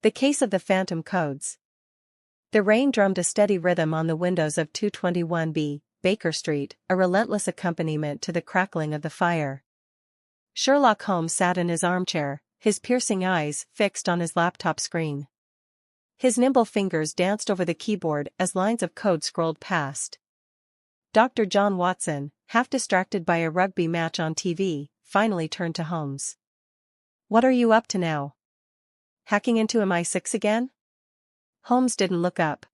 The case of the phantom codes. The rain drummed a steady rhythm on the windows of 221B, Baker Street, a relentless accompaniment to the crackling of the fire. Sherlock Holmes sat in his armchair, his piercing eyes fixed on his laptop screen. His nimble fingers danced over the keyboard as lines of code scrolled past. Dr. John Watson, half distracted by a rugby match on TV, finally turned to Holmes. "What are you up to now? Hacking into MI6 again?" Holmes didn't look up.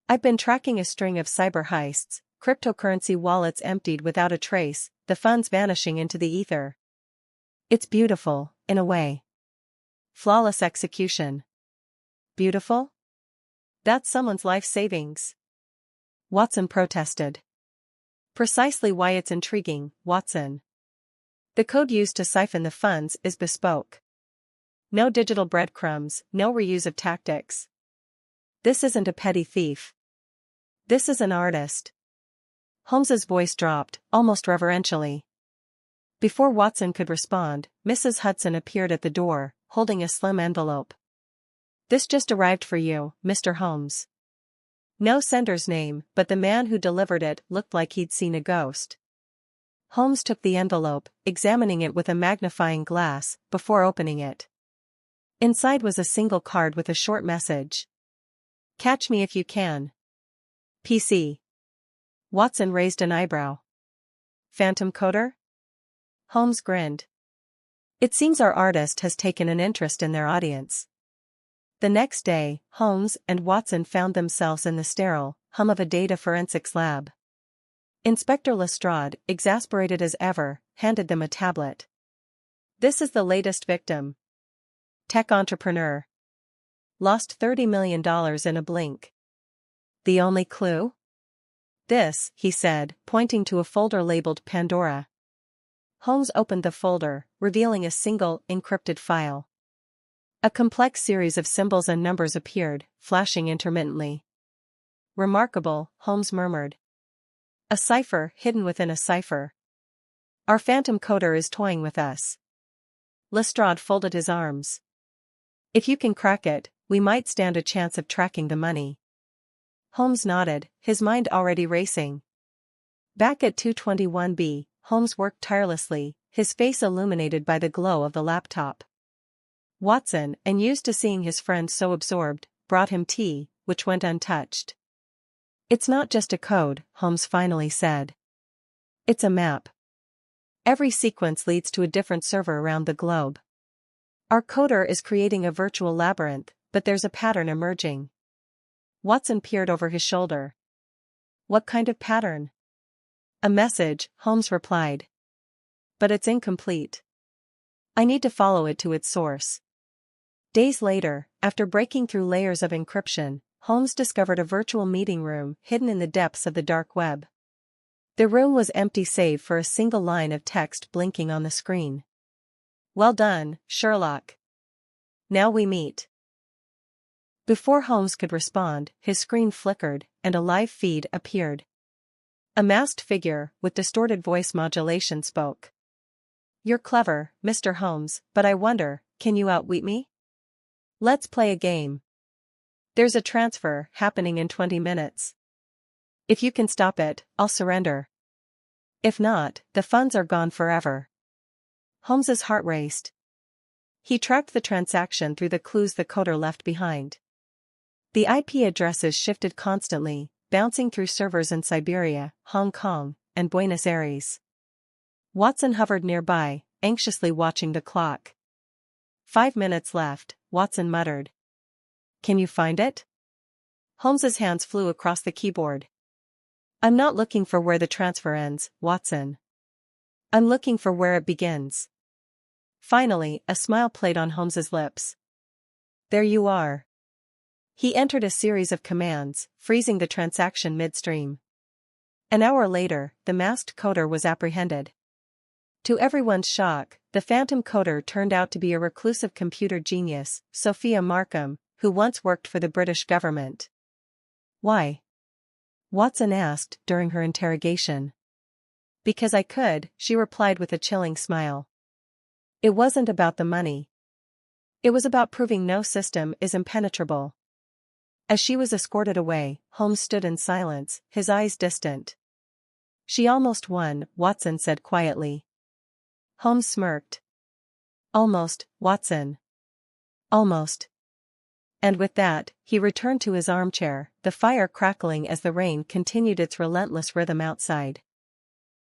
"I've been tracking a string of cyber heists, cryptocurrency wallets emptied without a trace, the funds vanishing into the ether. It's beautiful, in a way. Flawless execution." "Beautiful? That's someone's life savings," Watson protested. "Precisely why it's intriguing, Watson. The code used to siphon the funds is bespoke. No digital breadcrumbs, no reuse of tactics. This isn't a petty thief. This is an artist." Holmes's voice dropped, almost reverentially. Before Watson could respond, Mrs. Hudson appeared at the door, holding a slim envelope. "This just arrived for you, Mr. Holmes." No sender's name, but the man who delivered it looked like he'd seen a ghost. Holmes took the envelope, examining it with a magnifying glass, before opening it. Inside was a single card with a short message. "Catch me if you can. PC." Watson raised an eyebrow. "Phantom coder?" Holmes grinned. "It seems our artist has taken an interest in their audience." The next day, Holmes and Watson found themselves in the sterile hum of a data forensics lab. Inspector Lestrade, exasperated as ever, handed them a tablet. "This is the latest victim. Tech entrepreneur. Lost $30 million in a blink. The only clue? This," he said, pointing to a folder labeled Pandora. Holmes opened the folder, revealing a single, encrypted file. A complex series of symbols and numbers appeared, flashing intermittently. "Remarkable," Holmes murmured. "A cipher hidden within a cipher. Our phantom coder is toying with us." Lestrade folded his arms. "If you can crack it, we might stand a chance of tracking the money." Holmes nodded, his mind already racing. Back at 221B, Holmes worked tirelessly, his face illuminated by the glow of the laptop. Watson, and used to seeing his friend so absorbed, brought him tea, which went untouched. "It's not just a code," Holmes finally said. "It's a map. Every sequence leads to a different server around the globe. Our coder is creating a virtual labyrinth, but there's a pattern emerging." Watson peered over his shoulder. "What kind of pattern?" "A message," Holmes replied. "But it's incomplete. I need to follow it to its source." Days later, after breaking through layers of encryption, Holmes discovered a virtual meeting room hidden in the depths of the dark web. The room was empty save for a single line of text blinking on the screen. "Well done, Sherlock. Now we meet." Before Holmes could respond, his screen flickered, and a live feed appeared. A masked figure, with distorted voice modulation spoke. "You're clever, Mr. Holmes, but I wonder, can you outwit me? Let's play a game. There's a transfer happening in 20 minutes. If you can stop it, I'll surrender. If not, the funds are gone forever." Holmes's heart raced. He tracked the transaction through the clues the coder left behind. The IP addresses shifted constantly, bouncing through servers in Siberia, Hong Kong, and Buenos Aires. Watson hovered nearby, anxiously watching the clock. 5 minutes left, Watson muttered. "Can you find it?" Holmes's hands flew across the keyboard. "I'm not looking for where the transfer ends, Watson. I'm looking for where it begins." Finally, a smile played on Holmes's lips. "There you are." He entered a series of commands, freezing the transaction midstream. An hour later, the masked coder was apprehended. To everyone's shock, the phantom coder turned out to be a reclusive computer genius, Sophia Markham, who once worked for the British government. "Why?" Watson asked during her interrogation. "Because I could," she replied with a chilling smile. "It wasn't about the money. It was about proving no system is impenetrable. As she was escorted away, Holmes stood in silence, his eyes distant. She almost won, Watson said quietly. Holmes smirked. Almost, Watson. Almost. And with that, he returned to his armchair, the fire crackling as the rain continued its relentless rhythm outside.